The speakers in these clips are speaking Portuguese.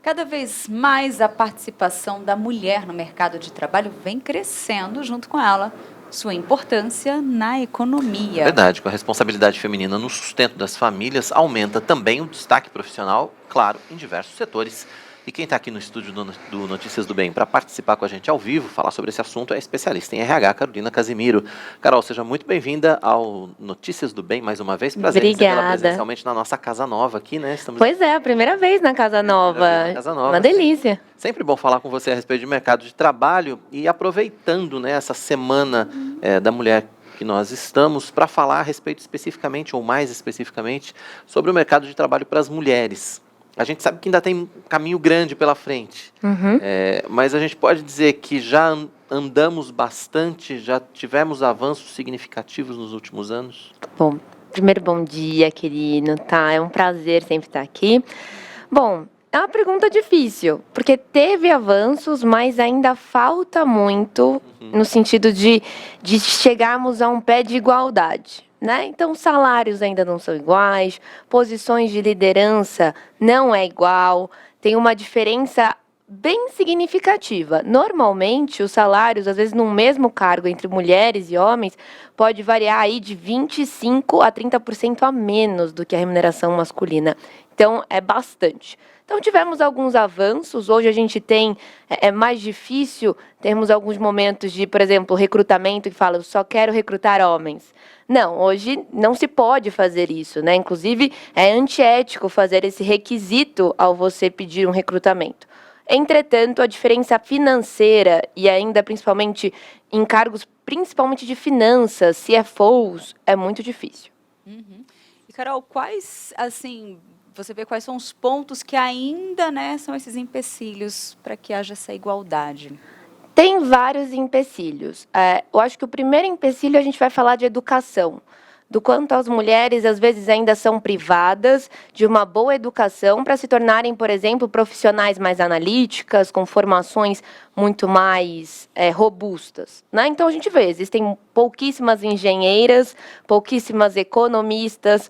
Cada vez mais a participação da mulher no mercado de trabalho vem crescendo junto com ela, sua importância na economia. Verdade, com a responsabilidade feminina no sustento das famílias, aumenta também o destaque profissional, claro, em diversos setores. E quem está aqui no estúdio do Notícias do Bem para participar com a gente ao vivo, falar sobre esse assunto, é a especialista em RH, Carolina Casimiro. Carol, seja muito bem-vinda ao Notícias do Bem, mais uma vez. Prazer em recebê-la presencialmente na nossa casa nova aqui, né? Pois é, a primeira vez na Casa Nova. Uma delícia. Sempre bom falar com você a respeito de mercado de trabalho e aproveitando, né, essa semana da mulher que nós estamos para falar a respeito especificamente, ou mais especificamente, sobre o mercado de trabalho para as mulheres. A gente sabe que ainda tem um caminho grande pela frente, mas a gente pode dizer que já andamos bastante, já tivemos avanços significativos nos últimos anos? Bom, primeiro bom dia, querido, tá? É um prazer sempre estar aqui. Bom, é uma pergunta difícil, porque teve avanços, mas ainda falta muito no sentido de chegarmos a um pé de igualdade. Né? Então, salários ainda não são iguais, posições de liderança não é igual, tem uma diferença bem significativa. Normalmente, os salários, às vezes, num mesmo cargo entre mulheres e homens, pode variar aí de 25% a 30% a menos do que a remuneração masculina. Então, é bastante. Então, tivemos alguns avanços. Hoje a gente tem, é mais difícil termos alguns momentos de, por exemplo, recrutamento que fala, eu só quero recrutar homens. Não, hoje não se pode fazer isso, né? Inclusive, é antiético fazer esse requisito ao você pedir um recrutamento. Entretanto, a diferença financeira e ainda principalmente em cargos, principalmente de finanças, CFOs, é muito difícil. E, Carol, quais, assim, você vê quais são os pontos que ainda, né, são esses empecilhos para que haja essa igualdade? Tem vários empecilhos. Eu acho que o primeiro empecilho a gente vai falar de educação. Do quanto as mulheres, às vezes, ainda são privadas de uma boa educação para se tornarem, por exemplo, profissionais mais analíticas, com formações muito mais robustas. Né? Então, a gente vê, existem pouquíssimas engenheiras, pouquíssimas economistas,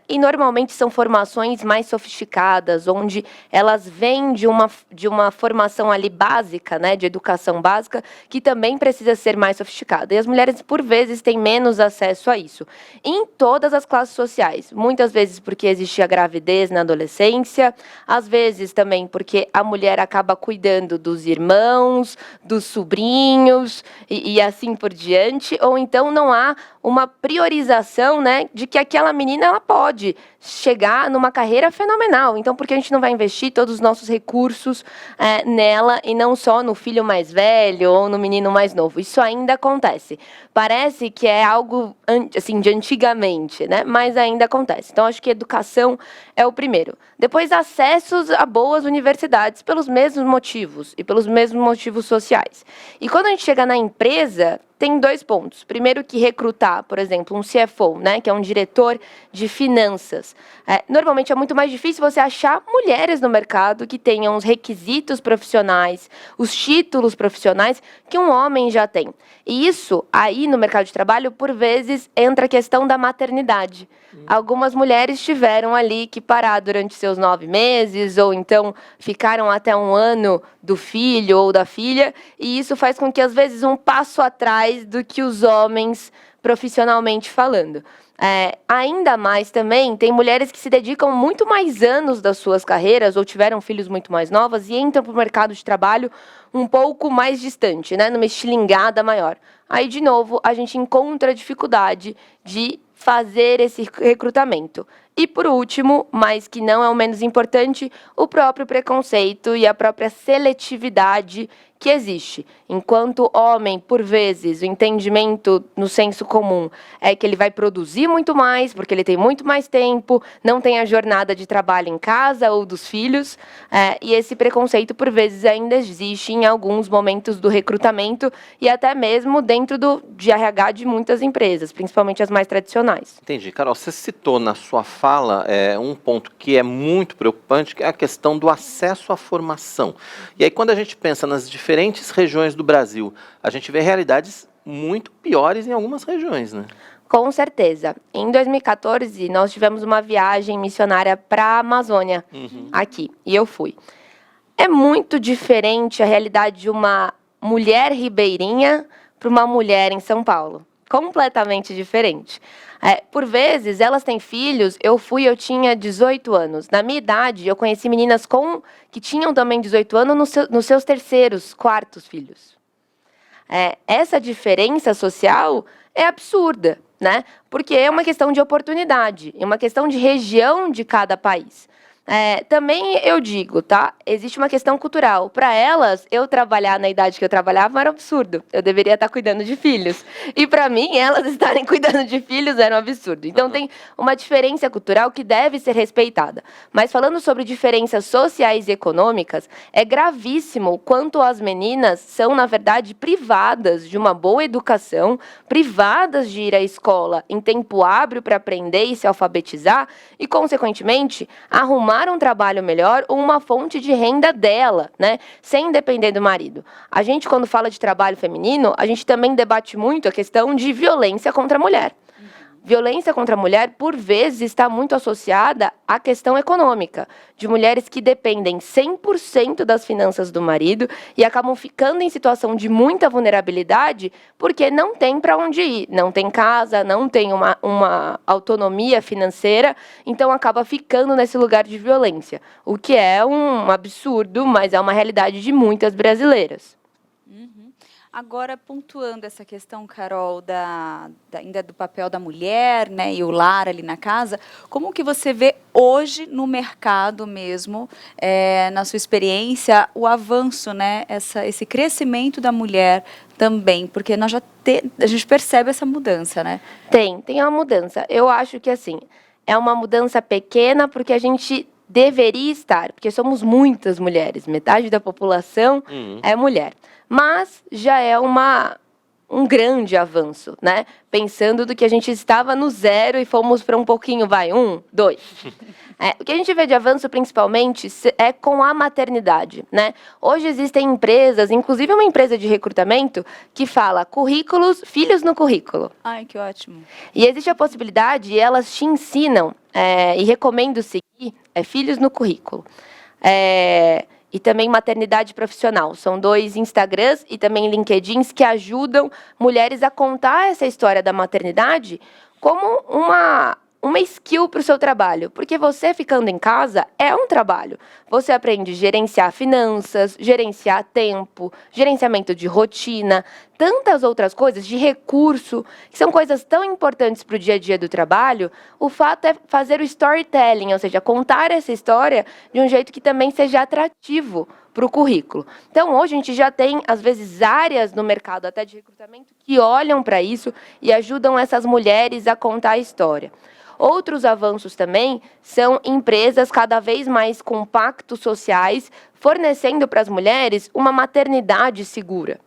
e normalmente são formações mais sofisticadas, onde elas vêm de uma formação ali básica, né, de educação básica, que também precisa ser mais sofisticada. E as mulheres, por vezes, têm menos acesso a isso. Em todas as classes sociais, muitas vezes porque existe a gravidez na adolescência, às vezes também porque a mulher acaba cuidando dos irmãos, dos sobrinhos e assim por diante, ou então não há uma priorização, né, de que aquela menina ela pode chegar numa carreira fenomenal. Então, por que a gente não vai investir todos os nossos recursos nela e não só no filho mais velho ou no menino mais novo? Isso ainda acontece. Parece que é algo assim, de antigamente, né? Mas ainda acontece. Então, acho que educação é o primeiro. Depois, acessos a boas universidades pelos mesmos motivos e pelos mesmos motivos sociais. E quando a gente chega na empresa, tem 2 pontos. Primeiro, que recrutar, por exemplo, um CFO, né, que é um diretor de finanças. Normalmente é muito mais difícil você achar mulheres no mercado que tenham os requisitos profissionais, os títulos profissionais que um homem já tem. E isso, aí no mercado de trabalho, por vezes, entra a questão da maternidade. Algumas mulheres tiveram ali que parar durante seus 9 meses, ou então ficaram até 1 ano do filho ou da filha, e isso faz com que, às vezes, um passo atrás do que os homens profissionalmente falando. Ainda mais também, tem mulheres que se dedicam muito mais anos das suas carreiras, ou tiveram filhos muito mais novas, e entram para o mercado de trabalho um pouco mais distante, né, numa estilingada maior. Aí, de novo, a gente encontra a dificuldade de fazer esse recrutamento. E, por último, mas que não é o menos importante, o próprio preconceito e a própria seletividade que existe. Enquanto homem, por vezes, o entendimento no senso comum é que ele vai produzir muito mais, porque ele tem muito mais tempo, não tem a jornada de trabalho em casa ou dos filhos, e esse preconceito, por vezes, ainda existe em alguns momentos do recrutamento e até mesmo dentro de RH de muitas empresas, principalmente as mais tradicionais. Entendi. Carol, você citou na sua fala um ponto que é muito preocupante, que é a questão do acesso à formação. E aí, quando a gente pensa nas diferentes regiões do Brasil, a gente vê realidades muito piores em algumas regiões, né? Com certeza. Em 2014, nós tivemos uma viagem missionária para a Amazônia, aqui, e eu fui. É muito diferente a realidade de uma mulher ribeirinha para uma mulher em São Paulo. Completamente diferente. Por vezes, elas têm filhos, eu tinha 18 anos. Na minha idade, eu conheci meninas que tinham também 18 anos nos seus terceiros, quartos filhos. Essa diferença social é absurda, né? Porque é uma questão de oportunidade, é uma questão de região de cada país. Também eu digo, tá? Existe uma questão cultural. Para elas, eu trabalhar na idade que eu trabalhava era um absurdo. Eu deveria estar cuidando de filhos. E para mim, elas estarem cuidando de filhos era um absurdo. Então, tem uma diferença cultural que deve ser respeitada. Mas falando sobre diferenças sociais e econômicas, é gravíssimo o quanto as meninas são, na verdade, privadas de uma boa educação, privadas de ir à escola em tempo hábil para aprender e se alfabetizar e, consequentemente, arrumar um trabalho melhor ou uma fonte de renda dela, né? Sem depender do marido. A gente, quando fala de trabalho feminino, a gente também debate muito a questão de violência contra a mulher. Violência contra a mulher, por vezes, está muito associada à questão econômica, de mulheres que dependem 100% das finanças do marido e acabam ficando em situação de muita vulnerabilidade porque não tem para onde ir, não tem casa, não tem uma autonomia financeira, então acaba ficando nesse lugar de violência, o que é um absurdo, mas é uma realidade de muitas brasileiras. Agora, pontuando essa questão, Carol, ainda do papel da mulher, né, e o lar ali na casa, como que você vê hoje no mercado mesmo, na sua experiência, o avanço, né, esse crescimento da mulher também, porque a gente percebe essa mudança, né? Tem uma mudança. Eu acho que, assim, é uma mudança pequena porque a gente deveria estar, porque somos muitas mulheres, metade da população é mulher. Mas já é um grande avanço, né? Pensando do que a gente estava no zero e fomos para um pouquinho, 1, 2. O que a gente vê de avanço, principalmente, é com a maternidade, né? Hoje existem empresas, inclusive uma empresa de recrutamento, que fala currículos, filhos no currículo. Ai, que ótimo. E existe a possibilidade, e elas te ensinam, e recomendo seguir, filhos no currículo. E também maternidade profissional. São 2 Instagrams e também LinkedIns que ajudam mulheres a contar essa história da maternidade como uma skill para o seu trabalho. Porque você ficando em casa é um trabalho. Você aprende a gerenciar finanças, gerenciar tempo, gerenciamento de rotina, tantas outras coisas, de recurso, que são coisas tão importantes para o dia a dia do trabalho. O fato é fazer o storytelling, ou seja, contar essa história de um jeito que também seja atrativo para o currículo. Então, hoje a gente já tem, às vezes, áreas no mercado até de recrutamento que olham para isso e ajudam essas mulheres a contar a história. Outros avanços também são empresas cada vez mais com pactos sociais, fornecendo para as mulheres uma maternidade segura.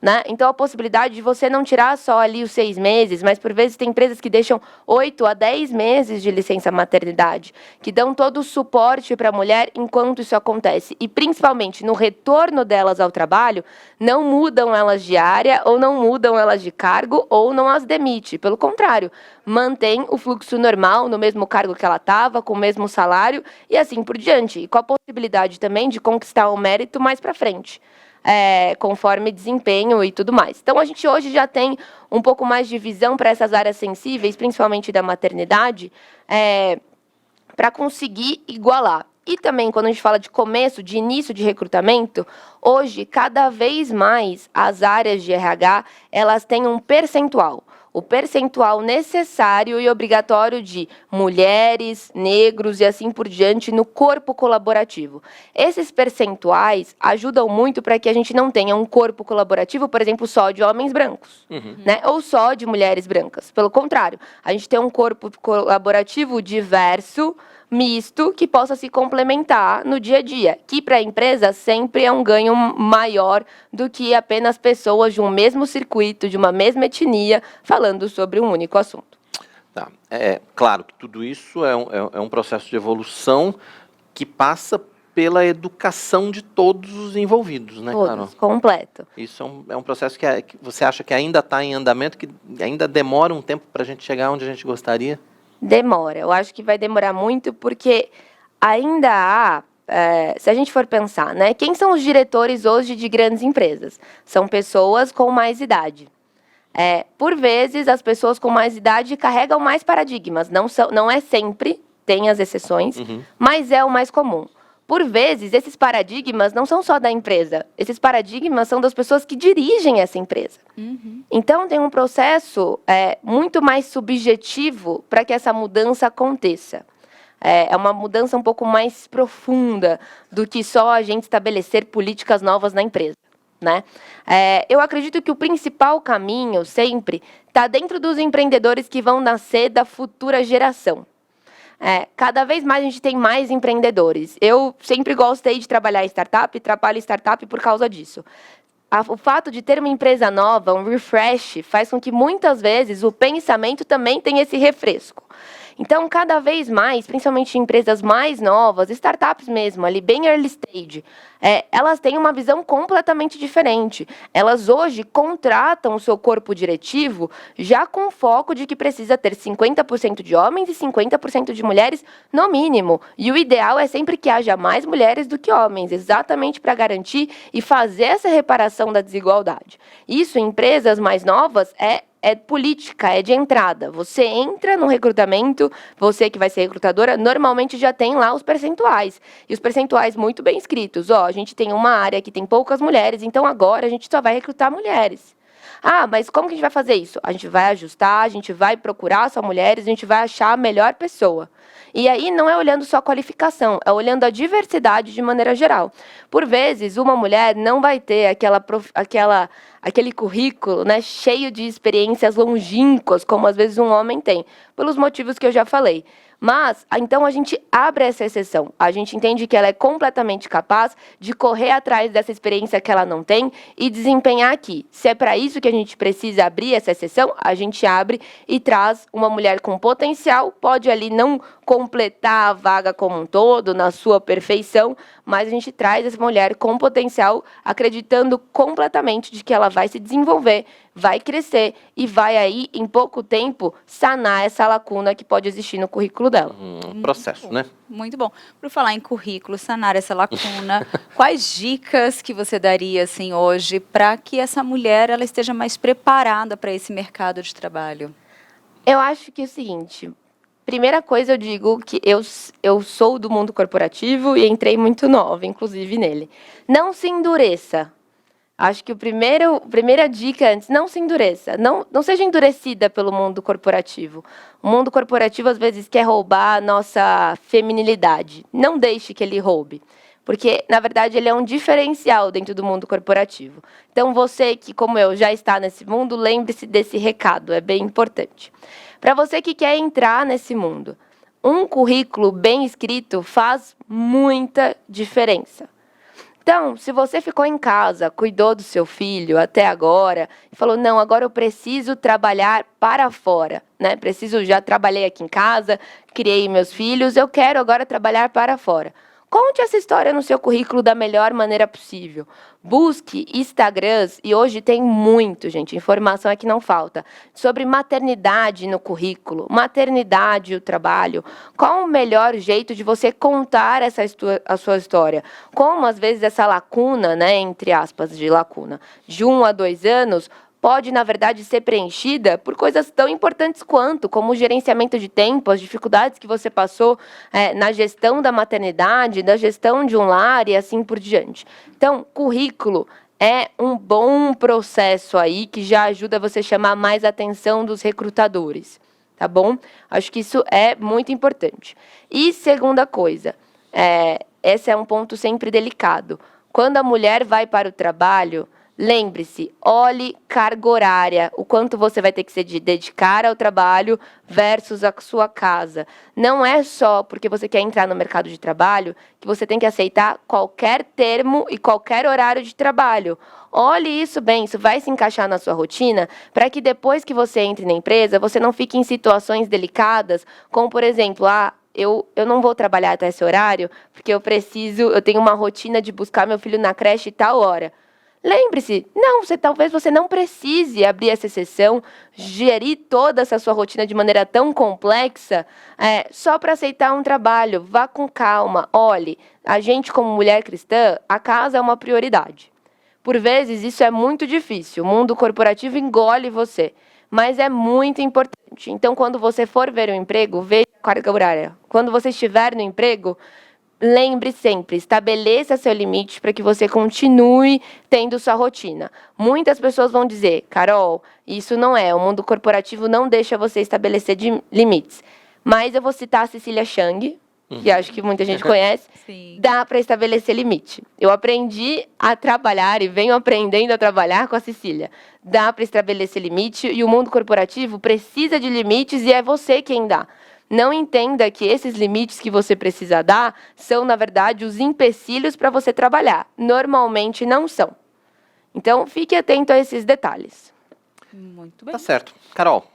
Né? Então, a possibilidade de você não tirar só ali os 6 meses, mas por vezes tem empresas que deixam 8 a 10 meses de licença maternidade, que dão todo o suporte para a mulher enquanto isso acontece. E, principalmente, no retorno delas ao trabalho, não mudam elas de área, ou não mudam elas de cargo, ou não as demite. Pelo contrário, mantém o fluxo normal no mesmo cargo que ela estava, com o mesmo salário, e assim por diante. E com a possibilidade também de conquistar o mérito mais para frente. Conforme desempenho e tudo mais. Então, a gente hoje já tem um pouco mais de visão para essas áreas sensíveis, principalmente da maternidade, para conseguir igualar. E também, quando a gente fala de começo, de início de recrutamento, hoje, cada vez mais, as áreas de RH, elas têm um percentual. O percentual necessário e obrigatório de mulheres, negros e assim por diante no corpo colaborativo. Esses percentuais ajudam muito para que a gente não tenha um corpo colaborativo, por exemplo, só de homens brancos, né? Ou só de mulheres brancas. Pelo contrário, a gente tem um corpo colaborativo diverso, misto, que possa se complementar no dia a dia, que para a empresa sempre é um ganho maior do que apenas pessoas de um mesmo circuito, de uma mesma etnia, falando sobre um único assunto. Tá. Claro que tudo isso é um processo de evolução que passa pela educação de todos os envolvidos, né, Carol? Todos, completo. Isso é um processo que você acha que ainda está em andamento, que ainda demora um tempo para a gente chegar onde a gente gostaria? Demora. Eu acho que vai demorar muito porque ainda há se a gente for pensar, né, quem são os diretores hoje de grandes empresas? São pessoas com mais idade. Por vezes, as pessoas com mais idade carregam mais paradigmas. Não é sempre, tem as exceções, mas é o mais comum. Por vezes, esses paradigmas não são só da empresa. Esses paradigmas são das pessoas que dirigem essa empresa. Então, tem um processo muito mais subjetivo para que essa mudança aconteça. É uma mudança um pouco mais profunda do que só a gente estabelecer políticas novas na empresa, né? Eu acredito que o principal caminho, sempre, está dentro dos empreendedores que vão nascer da futura geração. Cada vez mais a gente tem mais empreendedores. Eu sempre gostei de trabalhar em startup, trabalho em startup por causa disso. O fato de ter uma empresa nova, um refresh, faz com que muitas vezes o pensamento também tenha esse refresco. Então, cada vez mais, principalmente em empresas mais novas, startups mesmo, ali bem early stage, elas têm uma visão completamente diferente. Elas hoje contratam o seu corpo diretivo já com foco de que precisa ter 50% de homens e 50% de mulheres no mínimo. E o ideal é sempre que haja mais mulheres do que homens, exatamente para garantir e fazer essa reparação da desigualdade. Isso em empresas mais novas é política, é de entrada. Você entra no recrutamento, você que vai ser recrutadora, normalmente já tem lá os percentuais. E os percentuais muito bem escritos. A gente tem uma área que tem poucas mulheres, então agora a gente só vai recrutar mulheres. Mas como que a gente vai fazer isso? A gente vai ajustar, a gente vai procurar só mulheres, a gente vai achar a melhor pessoa. E aí não é olhando só a qualificação, é olhando a diversidade de maneira geral. Por vezes, uma mulher não vai ter aquele currículo, né, cheio de experiências longínquas, como às vezes um homem tem, pelos motivos que eu já falei. Mas, então, a gente abre essa exceção. A gente entende que ela é completamente capaz de correr atrás dessa experiência que ela não tem e desempenhar aqui. Se é para isso que a gente precisa abrir essa exceção, a gente abre e traz uma mulher com potencial, pode ali não completar a vaga como um todo, na sua perfeição, mas a gente traz essa mulher com potencial, acreditando completamente de que ela vai se desenvolver, vai crescer e vai aí, em pouco tempo, sanar essa lacuna que pode existir no currículo dela. Um processo, né? Muito bom. Por falar em currículo, sanar essa lacuna, quais dicas que você daria assim hoje para que essa mulher ela esteja mais preparada para esse mercado de trabalho? Eu acho que é o seguinte, primeira coisa eu digo que eu sou do mundo corporativo e entrei muito nova, inclusive nele. Não se endureça. Acho que a primeira dica antes, não se endureça. Não seja endurecida pelo mundo corporativo. O mundo corporativo, às vezes, quer roubar a nossa feminilidade. Não deixe que ele roube. Porque, na verdade, ele é um diferencial dentro do mundo corporativo. Então, você que, como eu, já está nesse mundo, lembre-se desse recado. É bem importante. Para você que quer entrar nesse mundo, um currículo bem escrito faz muita diferença. Então, se você ficou em casa, cuidou do seu filho até agora, e falou, não, agora eu preciso trabalhar para fora, né? Já trabalhei aqui em casa, criei meus filhos, eu quero agora trabalhar para fora. Conte essa história no seu currículo da melhor maneira possível. Busque Instagrams, e hoje tem muito, gente, informação aqui não falta, sobre maternidade no currículo, maternidade e o trabalho. Qual o melhor jeito de você contar a sua história? Como, às vezes, essa lacuna, né, entre aspas, de lacuna, de 1 a 2 anos, pode, na verdade, ser preenchida por coisas tão importantes quanto, como o gerenciamento de tempo, as dificuldades que você passou na gestão da maternidade, da gestão de um lar e assim por diante. Então, currículo é um bom processo aí que já ajuda você a chamar mais a atenção dos recrutadores, tá bom? Acho que isso é muito importante. E segunda coisa, esse é um ponto sempre delicado. Quando a mulher vai para o trabalho, lembre-se, olhe carga horária, o quanto você vai ter que se dedicar ao trabalho versus a sua casa. Não é só porque você quer entrar no mercado de trabalho que você tem que aceitar qualquer termo e qualquer horário de trabalho. Olhe isso bem, isso vai se encaixar na sua rotina, para que depois que você entre na empresa, você não fique em situações delicadas, como, por exemplo, eu não vou trabalhar até esse horário, porque eu tenho uma rotina de buscar meu filho na creche tal hora. Lembre-se, talvez você não precise abrir essa exceção, gerir toda essa sua rotina de maneira tão complexa, só para aceitar um trabalho. Vá com calma, olhe, A gente, como mulher cristã, a casa é uma prioridade. Por vezes, isso é muito difícil. O mundo corporativo engole você. Mas é muito importante. Então, quando você for ver um emprego, veja a carga horária. Quando você estiver no emprego, lembre sempre, estabeleça seu limite para que você continue tendo sua rotina. Muitas pessoas vão dizer, Carol, isso não é, o mundo corporativo não deixa você estabelecer limites. Mas eu vou citar a Cecília Chang, que acho que muita gente conhece. Sim. Dá para estabelecer limite. Eu aprendi a trabalhar e venho aprendendo a trabalhar com a Cecília. Dá para estabelecer limite e o mundo corporativo precisa de limites e é você quem dá. Não entenda que esses limites que você precisa dar são, na verdade, os empecilhos para você trabalhar. Normalmente não são. Então, fique atento a esses detalhes. Muito bem. Tá certo. Carol,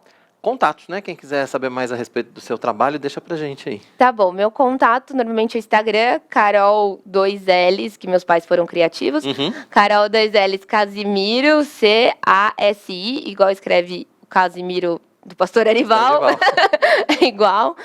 contatos, né? Quem quiser saber mais a respeito do seu trabalho, deixa pra gente aí. Tá bom, meu contato normalmente é Instagram, Carol 2Ls, que meus pais foram criativos. Carol 2Ls Casimiro, C-A-S-I, igual escreve o Casimiro do Pastor Arival. É igual.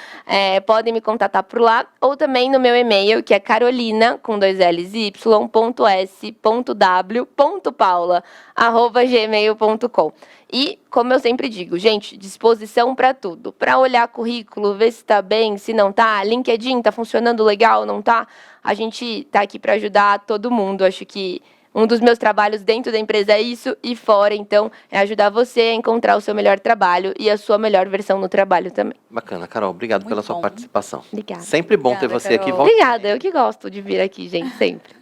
Podem me contatar por lá. Ou também no meu e-mail, que é carolina, com 2Ls e y.s.w.paula@gmail.com. E, como eu sempre digo, gente, disposição para tudo. Para olhar currículo, ver se está bem, se não está. LinkedIn está funcionando legal, não está? A gente está aqui para ajudar todo mundo. Acho que um dos meus trabalhos dentro da empresa é isso e fora, então, é ajudar você a encontrar o seu melhor trabalho e a sua melhor versão no trabalho também. Bacana, Carol. Obrigado Muito pela sua bom. participação. Obrigada. Sempre bom ter Obrigada, você aqui. Carol. Volte. Obrigada, eu que gosto de vir aqui, gente, sempre.